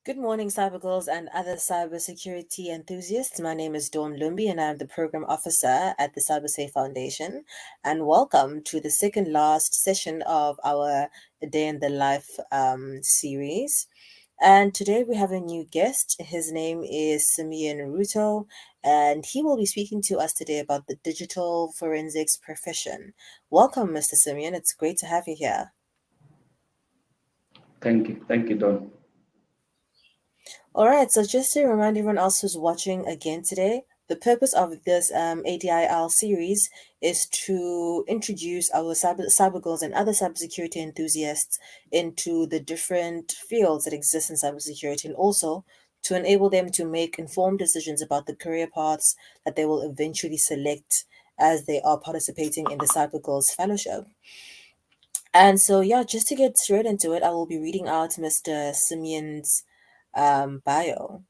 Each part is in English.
Good morning, cybergirls and other cybersecurity enthusiasts. My name is Dawn Lumbi, and I'm the program officer at the CyberSafe Foundation. And welcome to the second last session of our Day in the Life series. And today we have a new guest. His name is Simeon Ruto, and he will be speaking to us today about the digital forensics profession. Welcome, Mr. Simeon. It's great to have you here. Thank you, Don. All right, so just to remind everyone else who's watching again today, the purpose of this ADIL series is to introduce our cyber girls and other cybersecurity enthusiasts into the different fields that exist in cybersecurity, and also to enable them to make informed decisions about the career paths that they will eventually select as they are participating in the Cyber Girls Fellowship. And so, yeah, just to get straight into it, I will be reading out Mr. Simeon's bio.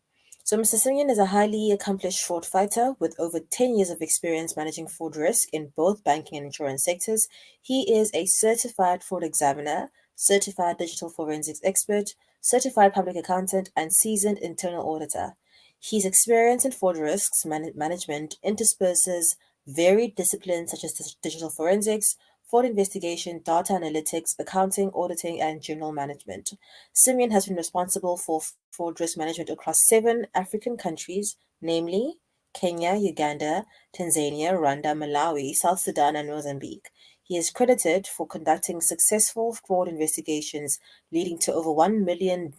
So, Mr. Simeon is a highly accomplished fraud fighter with over 10 years of experience managing fraud risk in both banking and insurance sectors. He is a certified fraud examiner, certified digital forensics expert, certified public accountant, and seasoned internal auditor. His experience in fraud risks management intersperses varied disciplines such as digital forensics, fraud investigation, data analytics, accounting, auditing, and general management. Simeon has been responsible for fraud risk management across 7 African countries, namely Kenya, Uganda, Tanzania, Rwanda, Malawi, South Sudan, and Mozambique. He is credited for conducting successful fraud investigations leading to over $1 million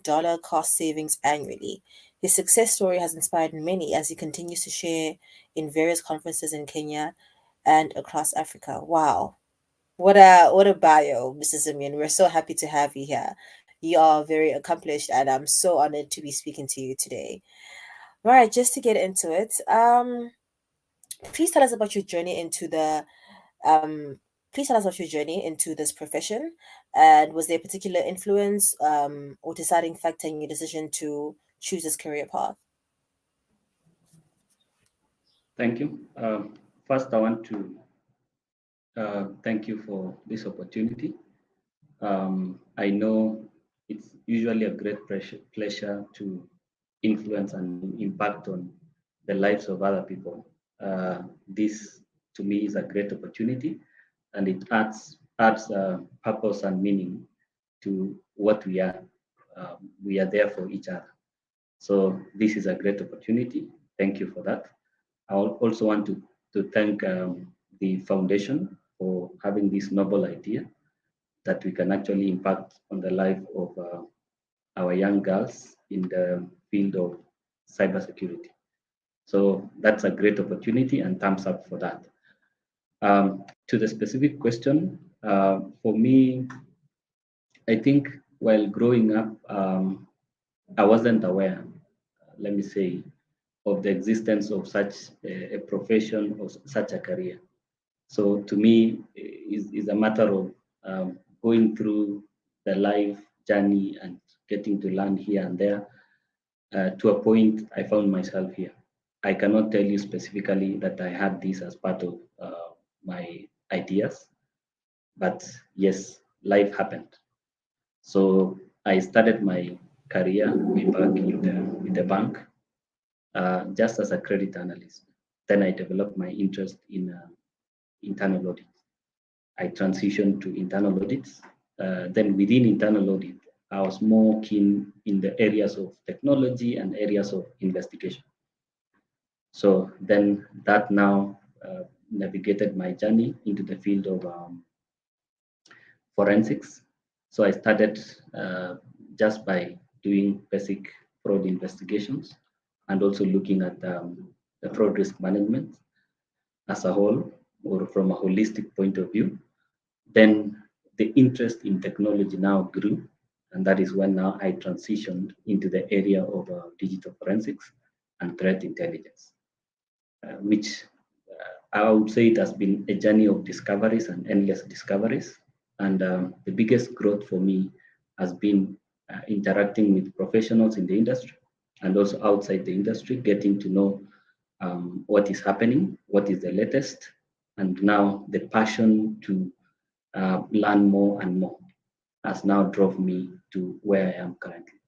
cost savings annually. His success story has inspired many as he continues to share in various conferences in Kenya and across Africa. Wow. What a bio, Mr. Simeon. We're so happy to have you here. You are very accomplished, and I'm so honored to be speaking to you today. All right, just to get into it, please tell us about your journey into the um please tell us about your journey into this profession, and was there a particular influence or deciding factor in your decision to choose this career path? Thank you. First, I want to thank you for this opportunity. I know it's usually a great pleasure to influence and impact on the lives of other people. This, to me, is a great opportunity, and it adds purpose and meaning to what we are. We are there for each other. So this is a great opportunity. Thank you for that. I also want to thank the foundation for having this noble idea that we can actually impact on the life of our young girls in the field of cybersecurity. So that's a great opportunity, and thumbs up for that. To the specific question, for me, I think while growing up, I wasn't aware, let me say, of the existence of such a profession or such a career. So to me, is a matter of going through the life journey and getting to learn here and there. To a point, I found myself here. I cannot tell you specifically that I had this as part of my ideas, but yes, life happened. So I started my career way back in the bank, just as a credit analyst. Then I developed my interest in internal audit. I transitioned to internal audits. Then within internal audit, I was more keen in the areas of technology and areas of investigation. So then that now navigated my journey into the field of forensics. So I started just by doing basic fraud investigations and also looking at the fraud risk management as a whole or from a holistic point of view. Then the interest in technology now grew, and that is when now I transitioned into the area of digital forensics and threat intelligence, which I would say it has been a journey of discoveries and endless discoveries. And the biggest growth for me has been interacting with professionals in the industry and also outside the industry, getting to know what is happening, what is the latest, and now the passion to learn more and more has now drove me to where I am currently.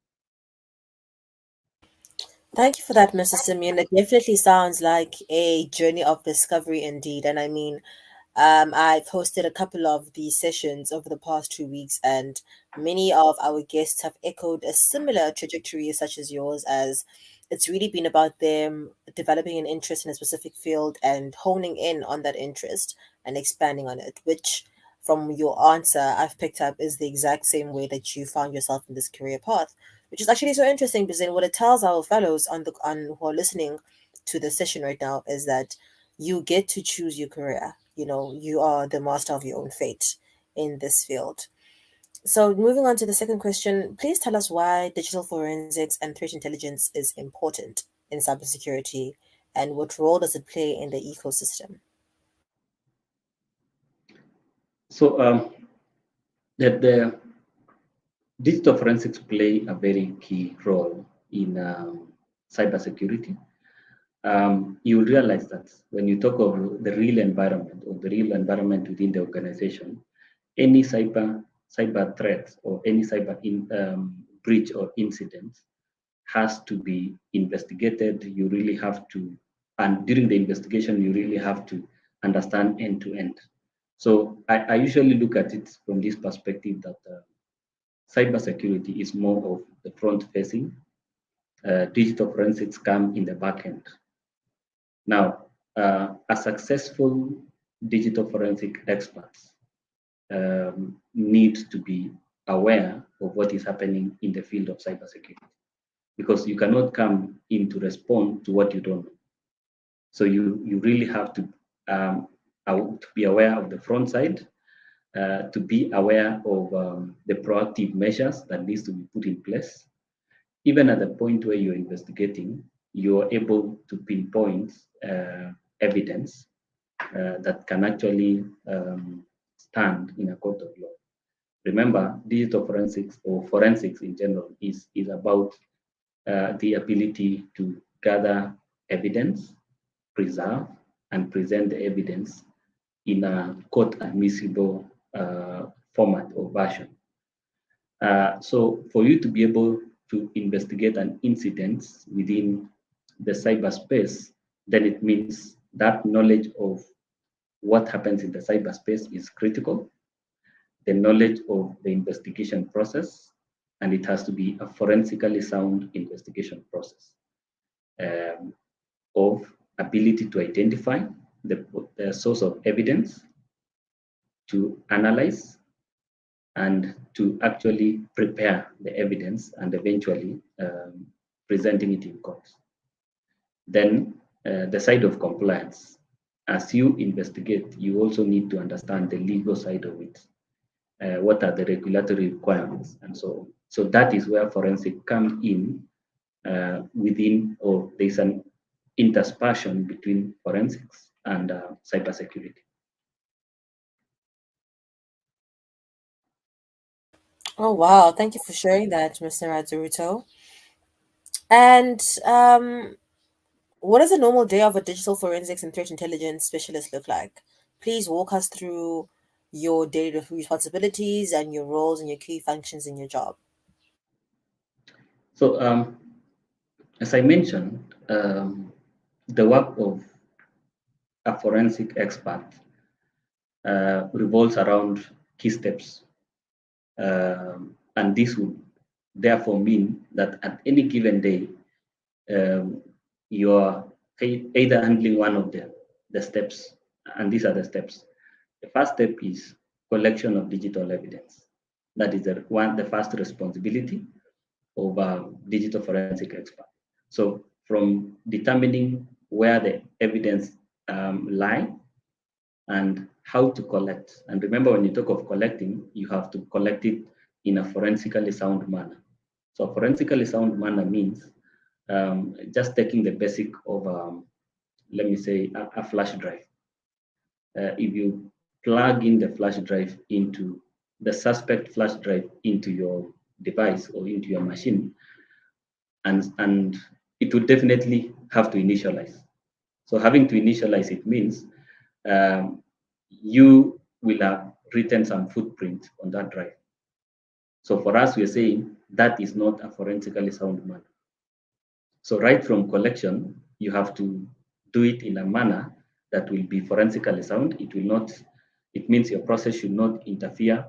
Thank you for that, Mr. Simeon. It definitely sounds like a journey of discovery indeed. And I mean, I've hosted a couple of these sessions over the past 2 weeks, and many of our guests have echoed a similar trajectory such as yours, as it's really been about them developing an interest in a specific field and honing in on that interest and expanding on it, which from your answer I've picked up is the exact same way that you found yourself in this career path, which is actually so interesting because then what it tells our fellows on who are listening to the session right now is that you get to choose your career. You know, you are the master of your own fate in this field. So, moving on to the second question, please tell us why digital forensics and threat intelligence is important in cybersecurity and what role does it play in the ecosystem? So the digital forensics play a very key role in cybersecurity. You will realize that when you talk of the real environment or the real environment within the organization, any cyber threat or any breach or incident has to be investigated. You really have to, and during the investigation, you really have to understand end to end. So I usually look at it from this perspective that cybersecurity is more of the front facing. Digital forensics come in the back end. Now, a successful digital forensic experts need to be aware of what is happening in the field of cybersecurity because you cannot come in to respond to what you don't know. So you really have to be aware of the front side, to be aware of the proactive measures that needs to be put in place. Even at the point where you're investigating, you're able to pinpoint evidence that can actually stand in a court of law. Remember, digital forensics or forensics in general is about the ability to gather evidence, preserve, and present the evidence in a court admissible format or version. So for you to be able to investigate an incident within the cyberspace, then it means that knowledge of what happens in the cyberspace is critical, the knowledge of the investigation process, and it has to be a forensically sound investigation process um, of ability to identify the source of evidence, to analyze, and to actually prepare the evidence and eventually presenting it in court. Then the side of compliance. As you investigate, you also need to understand the legal side of it. What are the regulatory requirements and so on. So that is where forensic come in within, or there's an interspersion between forensics and cybersecurity. Oh, wow. Thank you for sharing that, Mr. Radzuruto. And what does a normal day of a digital forensics and threat intelligence specialist look like? Please walk us through your daily responsibilities and your roles and your key functions in your job. So as I mentioned, the work of a forensic expert revolves around key steps. And this would therefore mean that at any given day, you are either handling one of the steps, and these are the steps. The first step is collection of digital evidence. That is the first responsibility of a digital forensic expert. So from determining where the evidence lie and how to collect. And remember, when you talk of collecting, you have to collect it in a forensically sound manner. So forensically sound manner means just taking the basic of, let me say, a flash drive. If you plug in the flash drive into the suspect flash drive into your device or into your machine, and it would definitely have to initialize. So having to initialize it means you will have written some footprint on that drive. So for us, we're saying that is not a forensically sound manner. So right from collection, you have to do it in a manner that will be forensically sound. It will not, it means your process should not interfere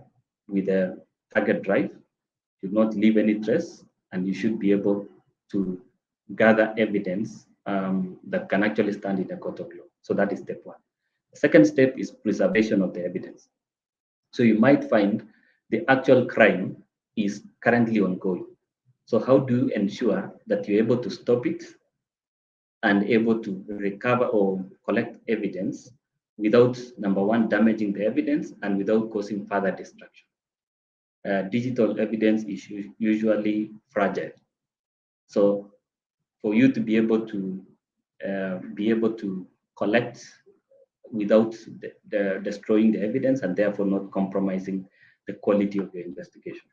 with the target drive, should not leave any trace, and you should be able to gather evidence that can actually stand in a court of law. So that is step one. The second step is preservation of the evidence. So you might find the actual crime is currently ongoing. So how do you ensure that you're able to stop it and able to recover or collect evidence without, number one, damaging the evidence and without causing further destruction? Digital evidence is usually fragile. So for you to be able to collect without destroying the evidence and therefore not compromising the quality of your investigation.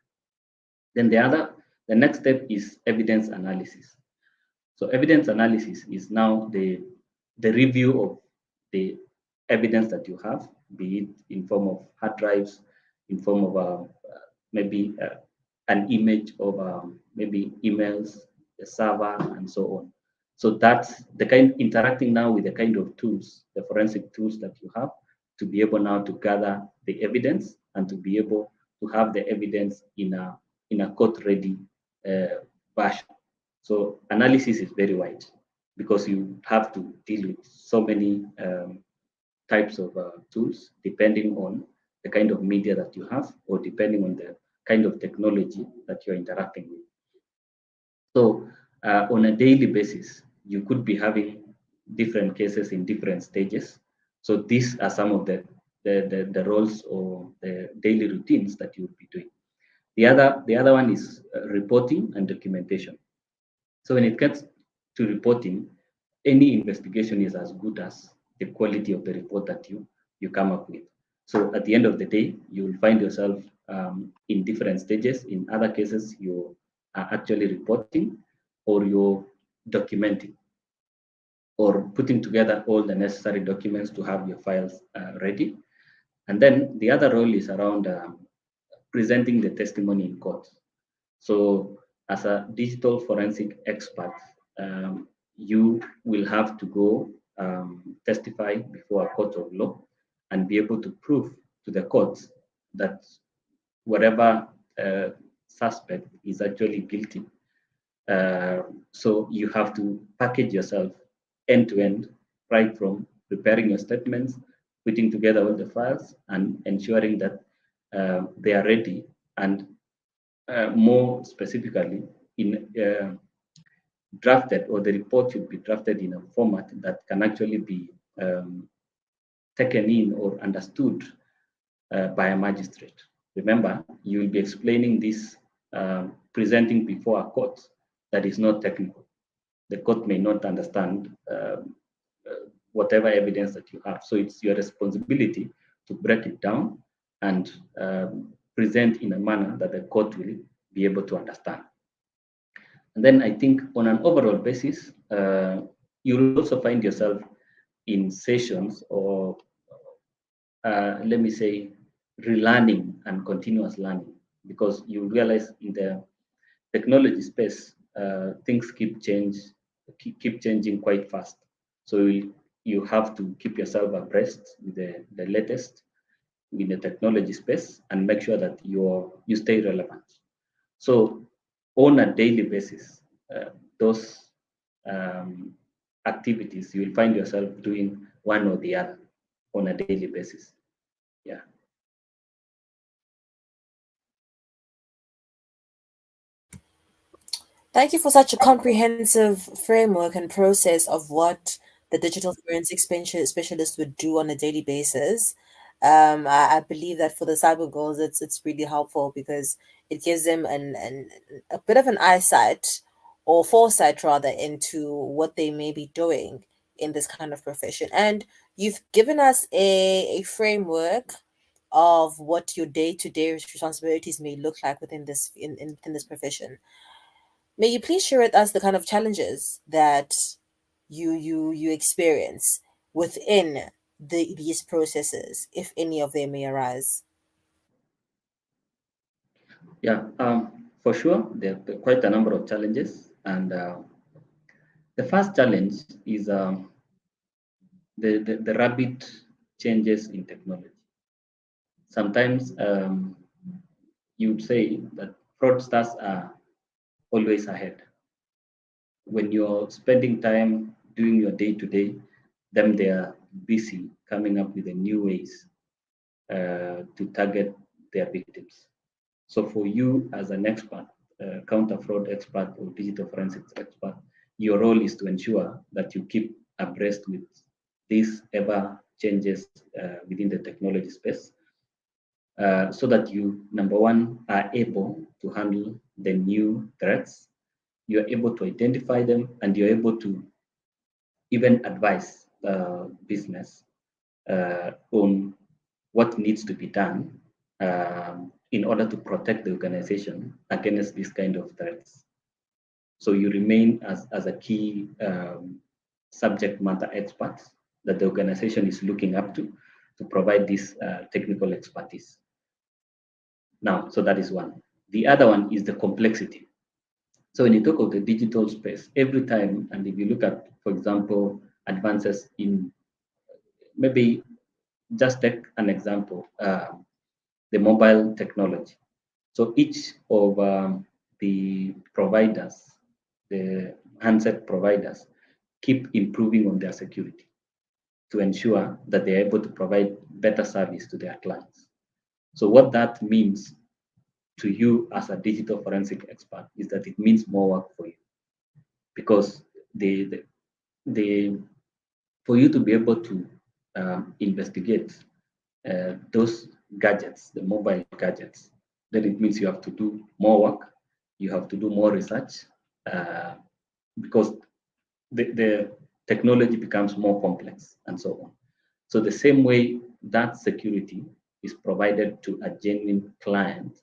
Then the next step is evidence analysis. So evidence analysis is now the review of the evidence that you have, be it in form of hard drives, in form of maybe an image of maybe emails, the server, and so on. So that's the kind interacting now with the kind of tools, the forensic tools that you have to be able now to gather the evidence and to be able to have the evidence in a court-ready version. So analysis is very wide because you have to deal with so many types of tools depending on the kind of media that you have or depending on the kind of technology that you're interacting with. So on a daily basis, you could be having different cases in different stages. So these are some of the roles or the daily routines that you would be doing. The other one is reporting and documentation. So when it gets to reporting, any investigation is as good as the quality of the report that you come up with. So at the end of the day, you will find yourself in different stages. In other cases, you are actually reporting or you're documenting or putting together all the necessary documents to have your files ready. And then the other role is around presenting the testimony in court. So as a digital forensic expert, you will have to go testify before a court of law and be able to prove to the court that whatever suspect is actually guilty. So you have to package yourself end to end, right from preparing your statements, putting together all the files, and ensuring that they are ready. And more specifically, in drafted, or the report should be drafted in a format that can actually be taken in or understood by a magistrate. Remember, you will be explaining this, presenting before a court that is not technical. The court may not understand whatever evidence that you have. So it's your responsibility to break it down and present in a manner that the court will be able to understand. And then I think on an overall basis, you'll also find yourself in sessions or let me say relearning and continuous learning, because you realize in the technology space, things keep changing quite fast. So you have to keep yourself abreast with the latest in the technology space and make sure that you stay relevant. So on a daily basis, those activities, you will find yourself doing one or the other on a daily basis. Yeah. Thank you for such a comprehensive framework and process of what the digital forensic specialist would do on a daily basis. I believe that for the cyber goals, it's really helpful because it gives them a bit of an eyesight or foresight rather into what they may be doing in this kind of profession. And you've given us a framework of what your day-to-day responsibilities may look like within within this profession. May you please share with us the kind of challenges that you experience within these processes, if any of them may arise? Yeah, for sure, there are quite a number of challenges, and The first challenge is the rapid changes in technology. Sometimes you'd say that fraudsters are always ahead. When you're spending time doing your day to day, then they are busy coming up with the new ways to target their victims. So for you as an expert, counter fraud expert or digital forensics expert, your role is to ensure that you keep abreast with these ever changes within the technology space, so that you, number one, are able to handle the new threats, you're able to identify them, and you're able to even advise business on what needs to be done in order to protect the organization against these kind of threats. So you remain as a key subject matter expert that the organization is looking up to provide this technical expertise. Now, so that is one. The other one is the complexity. So when you talk of the digital space, every time, and if you look at, for example, advances in, maybe just take an example, the mobile technology. So each of the providers, the handset providers, keep improving on their security to ensure that they're able to provide better service to their clients. So what that means to you as a digital forensic expert is that it means more work for you, because the for you to be able to investigate those gadgets, the mobile gadgets, then it means you have to do more work, you have to do more research, because the technology becomes more complex and so on. So the same way that security is provided to a genuine client,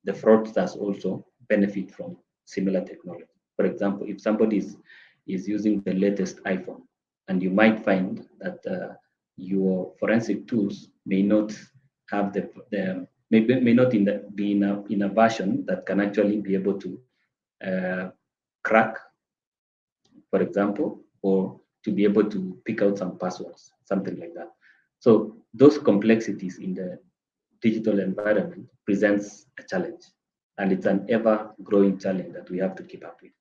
the fraudsters also benefit from similar technology. For example, if somebody is using the latest iPhone, and you might find that your forensic tools may not have may not be in a version that can actually be able to crack, for example, or to be able to pick out some passwords, something like that. So those complexities in the digital environment presents a challenge, and it's an ever-growing challenge that we have to keep up with.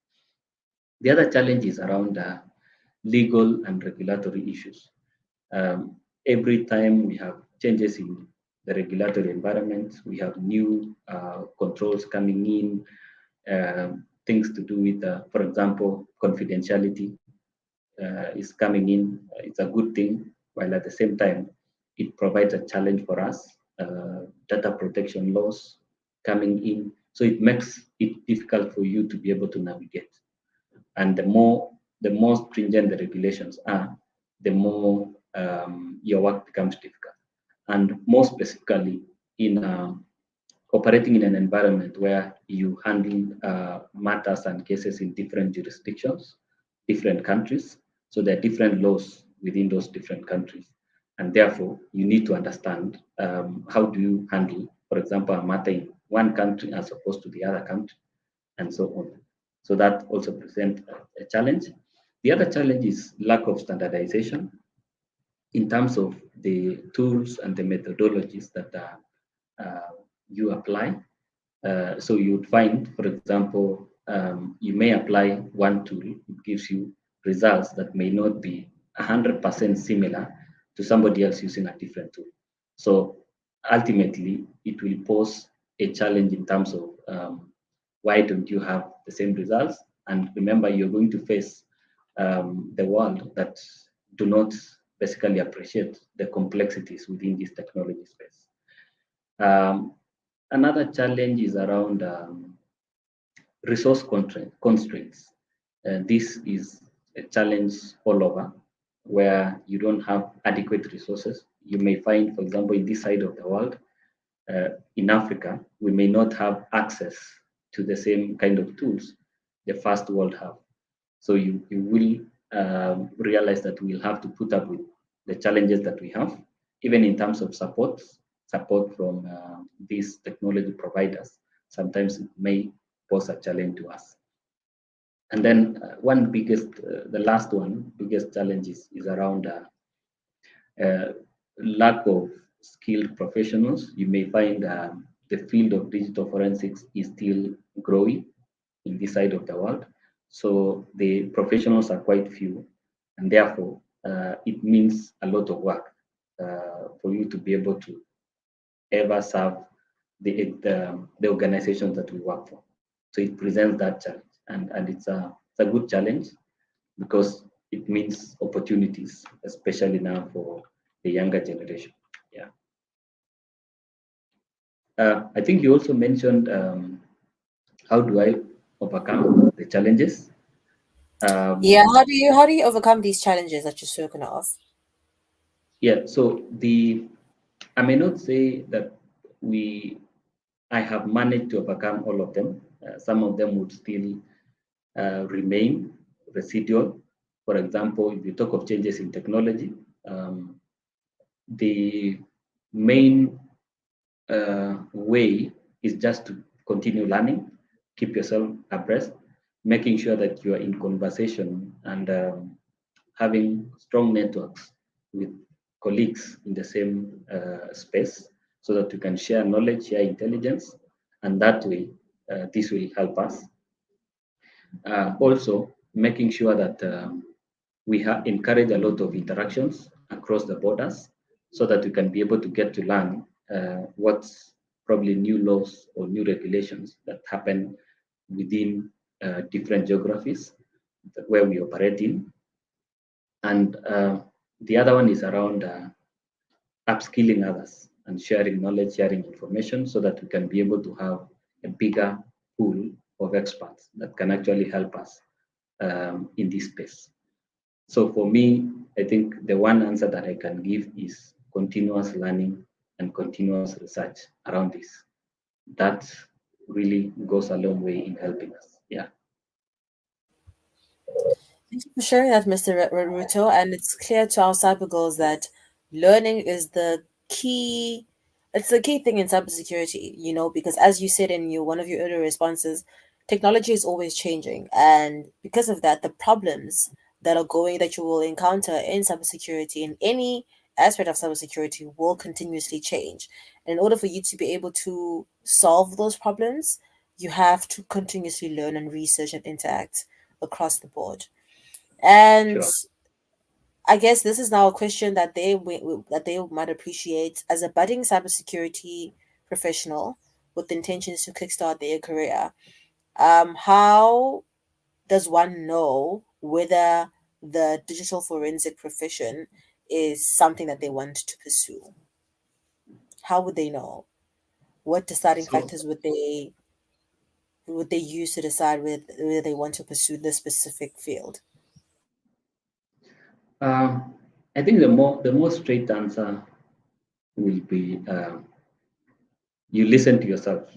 The other challenge is around legal and regulatory issues. Every time we have changes in the regulatory environment, we have new controls coming in, things to do with, for example, confidentiality is coming in. It's a good thing, while at the same time, it provides a challenge for us. Data protection laws coming in, so it makes it difficult for you to be able to navigate. And the more stringent the regulations are, the more your work becomes difficult. And more specifically, in operating in an environment where you handle matters and cases in different jurisdictions, different countries, so there are different laws within those different countries. And therefore, you need to understand how do you handle, for example, a matter in one country as opposed to the other country, and so on. So that also presents a challenge. The other challenge is lack of standardization in terms of the tools and the methodologies that you apply. So you'd find, for example, you may apply one tool, it gives you results that may not be 100% similar to somebody else using a different tool. So ultimately, it will pose a challenge in terms of why don't you have the same results? And remember, you're going to face the world that do not basically appreciate the complexities within this technology space. Another challenge is around resource constraints. This is a challenge all over, where you don't have adequate resources. You may find, for example, in this side of the world, in Africa, we may not have access to the same kind of tools the first world have. So you will realize that we'll have to put up with the challenges that we have, even in terms of support from these technology providers. Sometimes it may pose a challenge to us. And then one biggest, the last one, biggest challenge is around lack of skilled professionals. You may find the field of digital forensics is still growing in this side of the world. So the professionals are quite few, and therefore it means a lot of work for you to be able to ever serve the organizations that we work for. So it presents that challenge, and it's a good challenge because it means opportunities, especially now for the younger generation. Yeah. I think you also mentioned how do I overcome the challenges? Yeah, Um, how do you overcome these challenges that you're spoken of? yeah. So I may not say that we I have managed to overcome all of them. Some of them would still remain residual. For example, if you talk of changes in technology, the main way is just to continue learning, keep yourself abreast, making sure that you are in conversation and having strong networks with colleagues in the same space so that you can share knowledge, share intelligence, and that way this will help us. Also, making sure that we encourage a lot of interactions across the borders so that we can be able to get to learn what's probably new laws or new regulations that happen within different geographies where we operate in. And the other one is around upskilling others and sharing knowledge, sharing information so that we can be able to have a bigger pool of experts that can actually help us in this space. So for me, I think the one answer that I can give is continuous learning and continuous research around this. That really goes a long way in helping us. Yeah, Thank you for sharing that, Mr. Ruto. And it's clear to our cyber goals that learning is the key. It's the key thing in cybersecurity, because as you said in one of your earlier responses, technology is always changing, and because of that, the problems that you will encounter in cybersecurity in any aspect of cybersecurity will continuously change. And in order for you to be able to solve those problems, you have to continuously learn and research and interact across the board. And sure. I guess this is now a question that they might appreciate as a budding cybersecurity professional with intentions to kickstart their career. How does one know whether the digital forensic profession is something that they want to pursue? How would they know? What deciding So factors would they use to decide whether they want to pursue this specific field? I think the more straight answer will be you listen to yourself,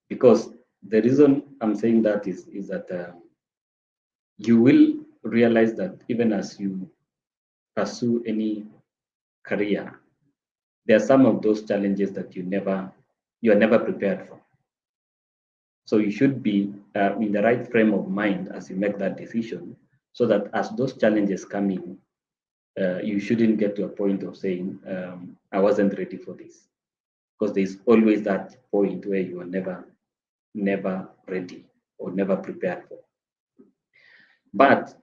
because the reason I'm saying that is that you will realize that even as you pursue any career, there are some of those challenges that you are never prepared for. So you should be in the right frame of mind as you make that decision, so that as those challenges come in, you shouldn't get to a point of saying, I wasn't ready for this. Because there's always that point where you are never ready or never prepared for. But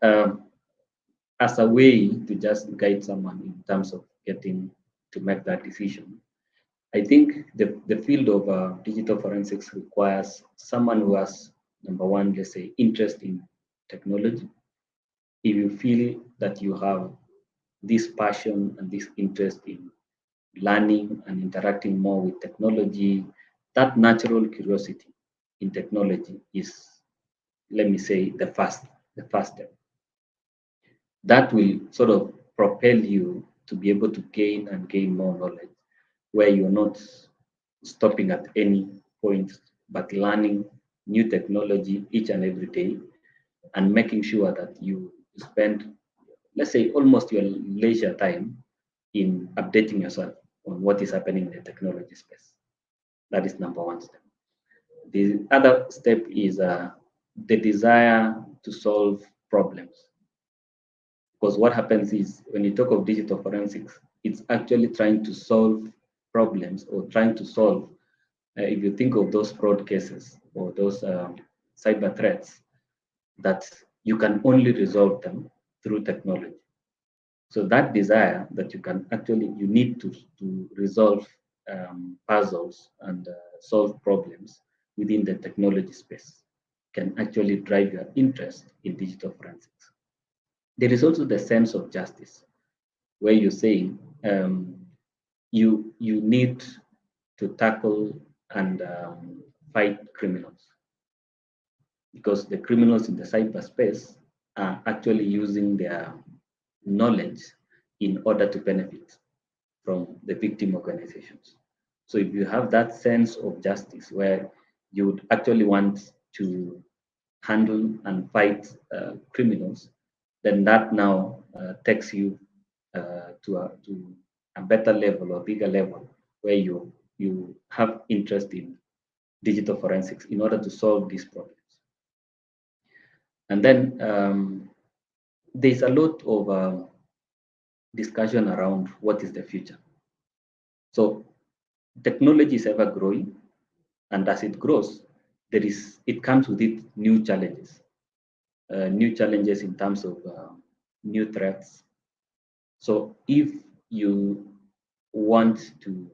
as a way to just guide someone in terms of getting to make that decision, I think the field of digital forensics requires someone who has, number one, let's say, interest in technology. If you feel that you have this passion and this interest in learning and interacting more with technology, that natural curiosity in technology is, let me say, the first step. That will sort of propel you to be able to gain and gain more knowledge, where you're not stopping at any point, but learning new technology each and every day and making sure that you spend, let's say, almost your leisure time in updating yourself on what is happening in the technology space. That is number one step. The other step is the desire to solve problems. Because what happens is when you talk of digital forensics, it's actually trying to solve problems or trying to solve, if you think of those fraud cases or those cyber threats, that you can only resolve them through technology. So that desire that you can actually, you need to resolve puzzles and solve problems within the technology space can actually drive your interest in digital forensics. There is also the sense of justice, where you're saying you need to tackle and fight criminals, because the criminals in the cyberspace are actually using their knowledge in order to benefit from the victim organizations. So if you have that sense of justice where you would actually want to handle and fight criminals, then that now takes you to a better level or bigger level where you have interest in digital forensics in order to solve these problems. And then there's a lot of discussion around what is the future. So technology is ever growing, and as it grows, it comes with it new challenges in terms of new threats. So if you want to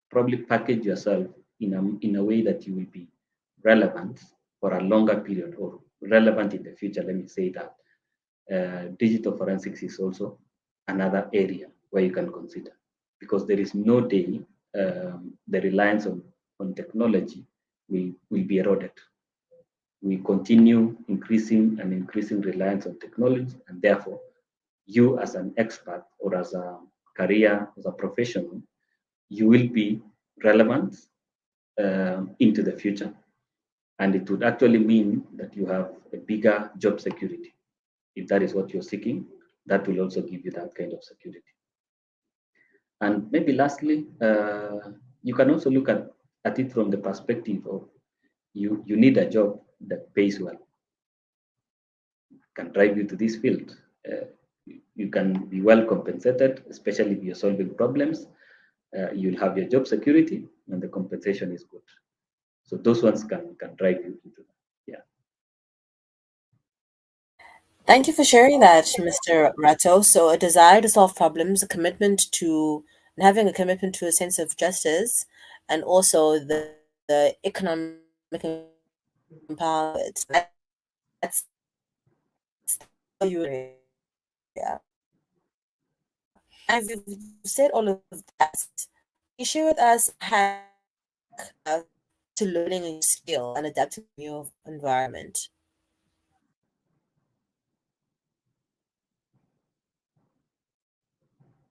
probably package yourself in a way that you will be relevant for a longer period or relevant in the future, let me say that digital forensics is also another area where you can consider, because there is no day the reliance on technology will be eroded. We continue increasing reliance on technology, and therefore you as an expert or as a career, as a professional, you will be relevant into the future. And it would actually mean that you have a bigger job security. If that is what you're seeking, that will also give you that kind of security. And maybe lastly, you can also look at it from the perspective of you need a job that pays well, can drive you to this field. You can be well compensated, especially if you're solving problems. You'll have your job security and the compensation is good. So those ones can drive you into that. Yeah. Thank you for sharing that, Mr. Rato. So, a desire to solve problems, a commitment to, and having a commitment to a sense of justice, and also the economic empowerment. That's you. Yeah. And you've said all of that. You share with us hack to learning a new skill and adapting to your environment.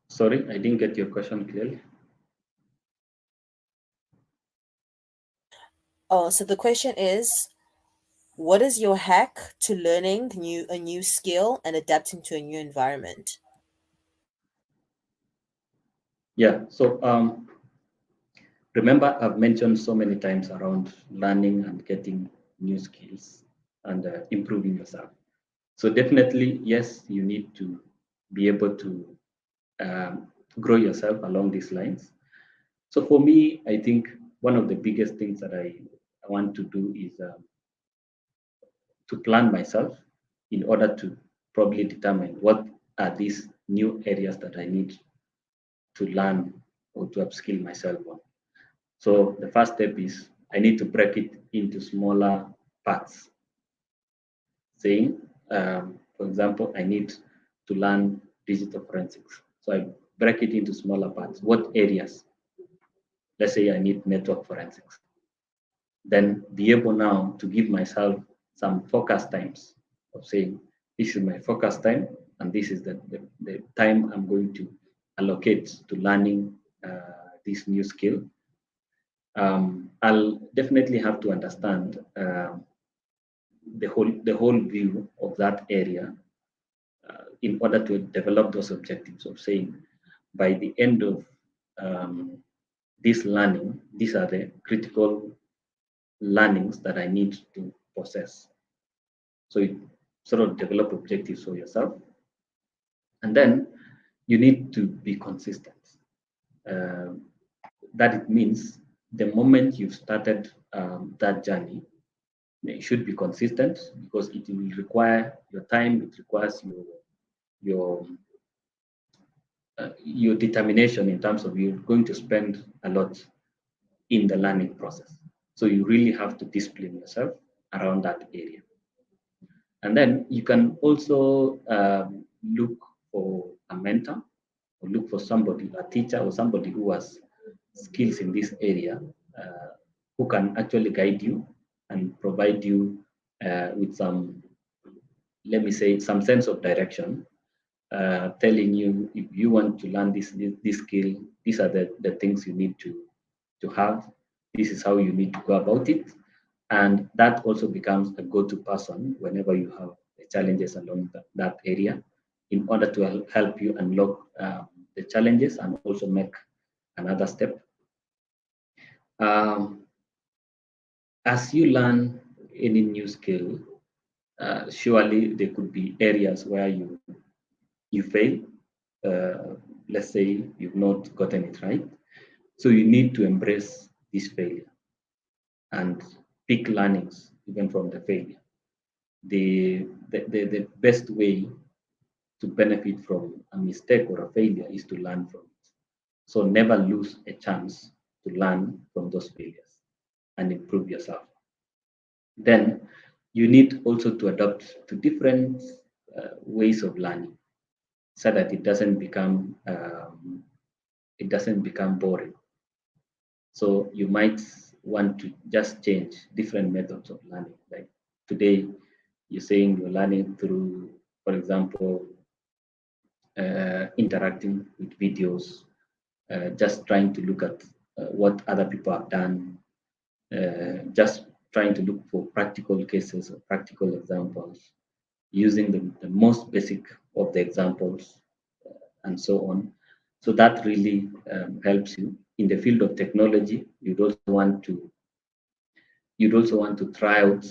Sorry, I didn't get your question clearly. Oh, so the question is, what is your hack to learning a new skill and adapting to a new environment? Yeah. So remember, I've mentioned so many times around learning and getting new skills and improving yourself. So definitely, yes, you need to be able to grow yourself along these lines. So for me, I think one of the biggest things that I want to do is to plan myself in order to probably determine what are these new areas that I need to learn or to upskill myself on. So the first step is I need to break it into smaller parts. Saying, for example, I need to learn digital forensics. So I break it into smaller parts. What areas? Let's say I need network forensics. Then be able now to give myself some focus times of saying, this is my focus time, and this is the time I'm going to allocate to learning this new skill. I'll definitely have to understand the whole view of that area in order to develop those objectives of saying, by the end of this learning, these are the critical learnings that I need to possess. So you sort of develop objectives for yourself. And then you need to be consistent. Uh, that it means the moment you've started that journey, it should be consistent because it will require your time, it requires your your determination in terms of you're going to spend a lot in the learning process. So you really have to discipline yourself around that area. And then you can also look for a mentor or look for somebody, a teacher or somebody who has skills in this area who can actually guide you and provide you with some, let me say, some sense of direction, telling you if you want to learn this skill, these are the things you need to have. This is how you need to go about it. And that also becomes a go-to person whenever you have challenges along that area in order to help you unlock the challenges and also make another step. As you learn any new skill, surely there could be areas where you fail. Let's say you've not gotten it right. So you need to embrace this failure and pick learnings even from the failure. The best way to benefit from a mistake or a failure is to learn from it. So never lose a chance to learn from those failures and improve yourself. Then you need also to adapt to different ways of learning so that it doesn't become boring. So you might want to just change different methods of learning. Like today, you're saying you're learning through, for example, interacting with videos, just trying to look at what other people have done, just trying to look for practical cases or practical examples, using the most basic of the examples, and so on. So that really helps you in the field of technology. You'd also want to try out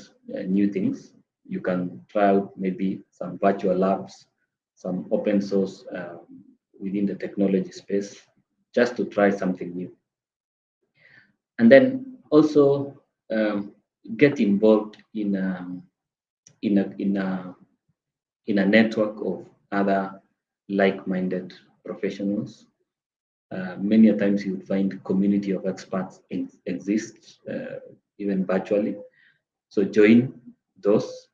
new things. You can try out maybe some virtual labs, some open source within the technology space, just to try something new. And then also get involved in a in a in a network of other like-minded professionals. Many a times you would find community of experts exists even virtually. So join those.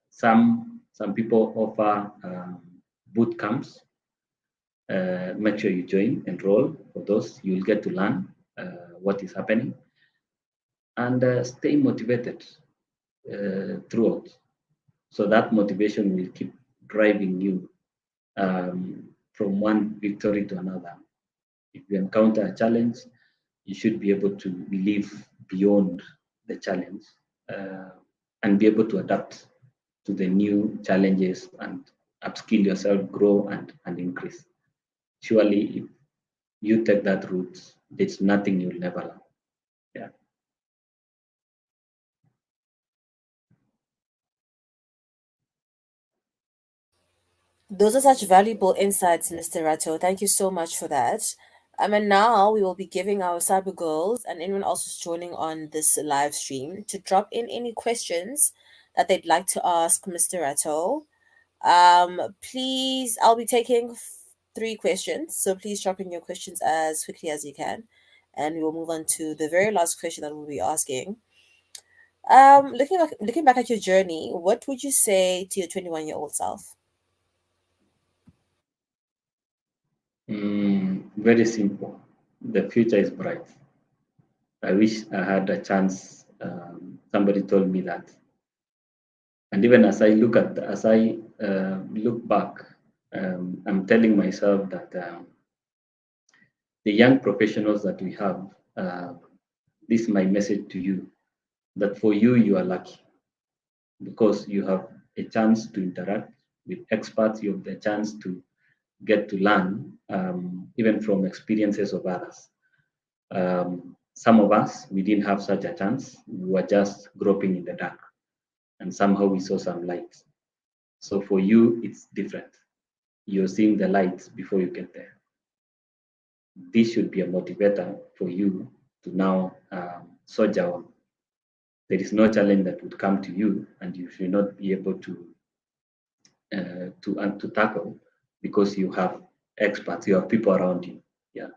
Some people offer boot camps. Make sure you join, enroll for those. You'll get to learn what is happening and stay motivated throughout. So that motivation will keep driving you from one victory to another. If you encounter a challenge, you should be able to live beyond the challenge and be able to adapt to the new challenges and upskill yourself, grow and increase. Surely, if you take that route, there's nothing you'll never learn. Yeah. Those are such valuable insights, Mr. Rato. Thank you so much for that. And now we will be giving our cyber girls and anyone else who's joining on this live stream to drop in any questions that they'd like to ask Mr. Rato. Please, I'll be taking three questions, so please drop in your questions as quickly as you can, and we will move on to the very last question that we'll be asking. Looking back at your journey, what would you say to your 21-year-old self? Very simple. The future is bright. I wish I had a chance. Somebody told me that, and even as I look back, I'm telling myself that the young professionals that we have, this is my message to you: that for you, you are lucky because you have a chance to interact with experts. You have the chance to get to learn even from experiences of others. Some of us, we didn't have such a chance. We were just groping in the dark. and somehow we saw some light. So for you, it's different. You're seeing the light before you get there. This should be a motivator for you to now soldier on. There is no challenge that would come to you, and you should not be able to tackle because you have experts, you have people around you. Yeah.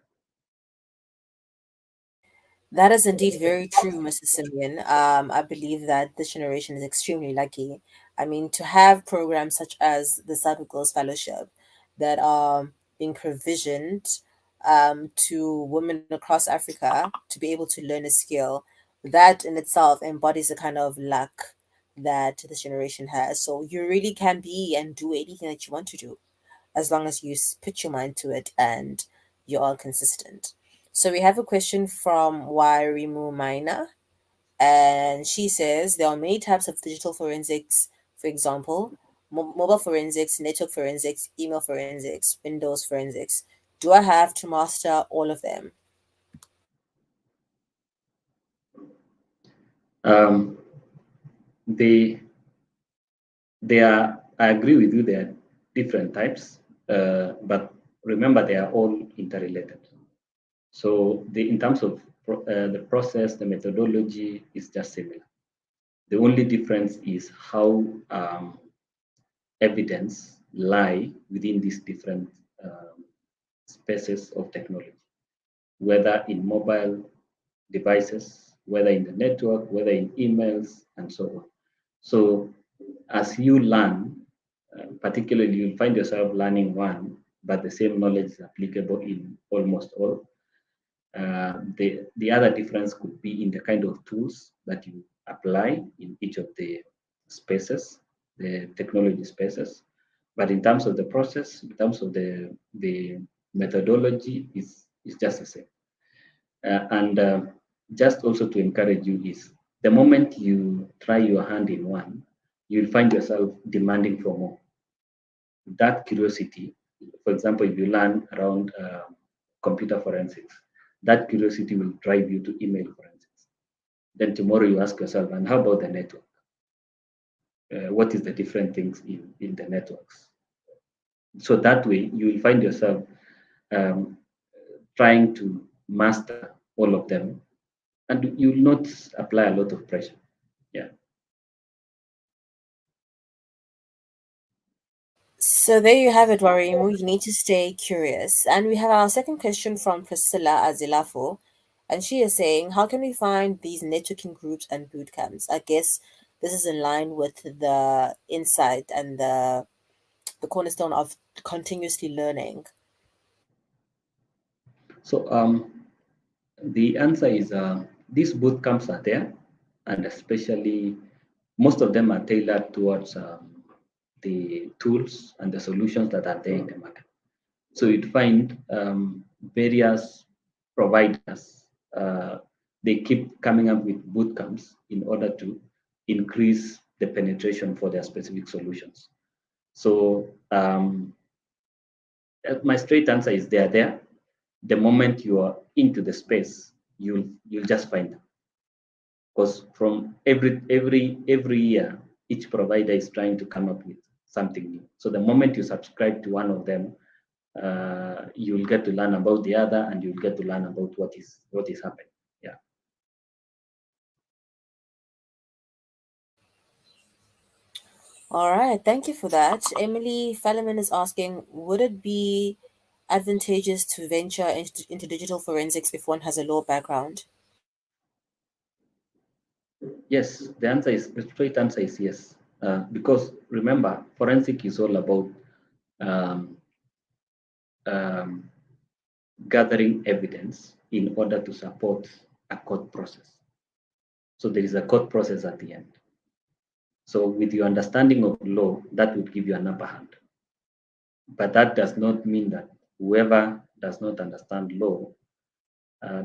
That is indeed very true, Mrs. Simeon. I believe that this generation is extremely lucky. I mean, to have programs such as the Cyber Girls Fellowship that are being provisioned to women across Africa to be able to learn a skill, that in itself embodies a kind of luck that this generation has. So you really can be and do anything that you want to do as long as you put your mind to it and you are consistent. So we have a question from Wairimu Maina, and she says there are many types of digital forensics, for example, mobile forensics, network forensics, email forensics, Windows forensics. Do I have to master all of them? Um, they they are. I agree with you. They are different types, but remember they are all interrelated. So in terms of the process, the methodology is just similar. The only difference is how evidence lie within these different spaces of technology, whether in mobile devices, whether in the network, whether in emails, and so on. So as you learn, particularly you'll find yourself learning one, but the same knowledge is applicable in almost all. The other difference could be in the kind of tools that you apply in each of the spaces, the technology spaces. But in terms of the process, in terms of the methodology, is just the same. And just also to encourage you is the moment you try your hand in one, you'll find yourself demanding for more. That curiosity, for example, if you learn around computer forensics, that curiosity will drive you to email forensics. Then tomorrow you ask yourself, and how about the network? What is the different things in the networks? So that way you will find yourself um, trying to master all of them, and you will not apply a lot of pressure. Yeah. So there you have it, Warimu. You need to stay curious. And we have our second question from Priscilla Azilafo. And she is saying, how can we find these networking groups and boot camps? I guess this is in line with the insight and the cornerstone of continuously learning. So the answer is these boot camps are there, and especially most of them are tailored towards the tools and the solutions that are there in the market. So you'd find various providers, they keep coming up with boot camps in order to increase the penetration for their specific solutions. So my straight answer is they are there. The moment you are into the space, you'll just find them, because from every year, each provider is trying to come up with something new. So the moment you subscribe to one of them, you'll get to learn about the other, and you'll get to learn about what is happening. Yeah. All right, thank you for that. Emily Fallon is asking, would it be advantageous to venture into digital forensics if one has a law background? Yes, the straight answer is yes. Because remember, forensic is all about um, um, gathering evidence in order to support a court process. So there is a court process at the end. So with your understanding of law, that would give you an upper hand. But that does not mean that whoever does not understand law,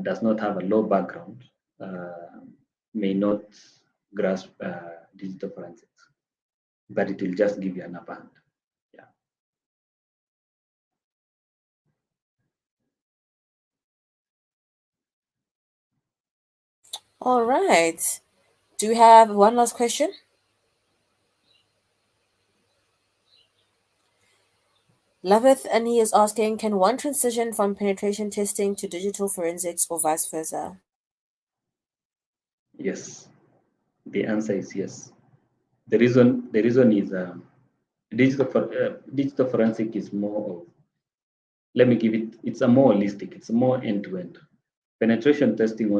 does not have a law background, may not grasp digital forensics. But it will just give you an upper hand. Yeah. All right. Do we have one last question? Loveth, and he is asking, can one transition from penetration testing to digital forensics or vice versa? Yes, the answer is yes. The reason is digital forensic is more of, let me give it, it's a more holistic, it's a more end-to-end. Penetration testing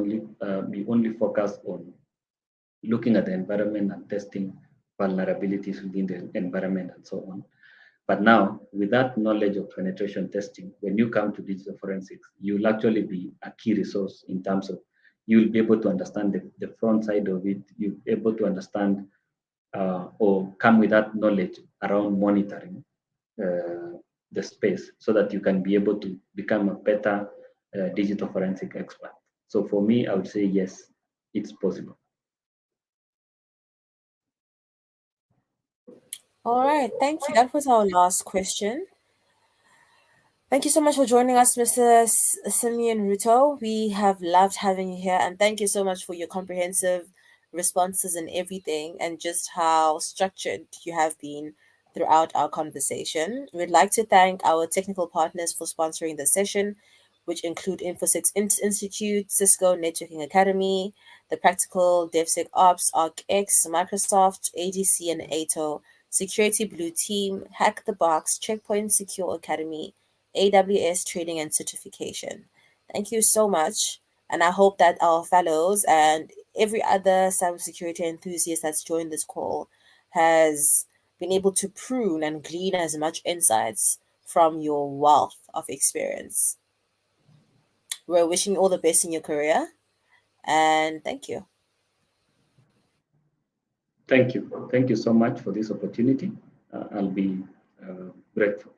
we only focus on looking at the environment and testing vulnerabilities within the environment and so on. But now, with that knowledge of penetration testing, when you come to digital forensics, you'll actually be a key resource in terms of you'll be able to understand the front side of it. You'll be able to understand or come with that knowledge around monitoring the space so that you can be able to become a better digital forensic expert. So for me, I would say yes, it's possible. All right, thank you. That was our last question. Thank you so much for joining us, Mr. Simeon Ruto. We have loved having you here, and thank you so much for your comprehensive responses and everything, and just how structured you have been throughout our conversation. We'd like to thank our technical partners for sponsoring the session, which include Infosec Institute, Cisco Networking Academy, the Practical DevSecOps, ArcX, Microsoft, ADC, and ATO, Security Blue Team, Hack the Box, Checkpoint Secure Academy, AWS Training and Certification. Thank you so much. And I hope that our fellows and every other cybersecurity enthusiast that's joined this call has been able to prune and glean as much insights from your wealth of experience. We're wishing you all the best in your career, and thank you. Thank you. Thank you so much for this opportunity. I'll be grateful.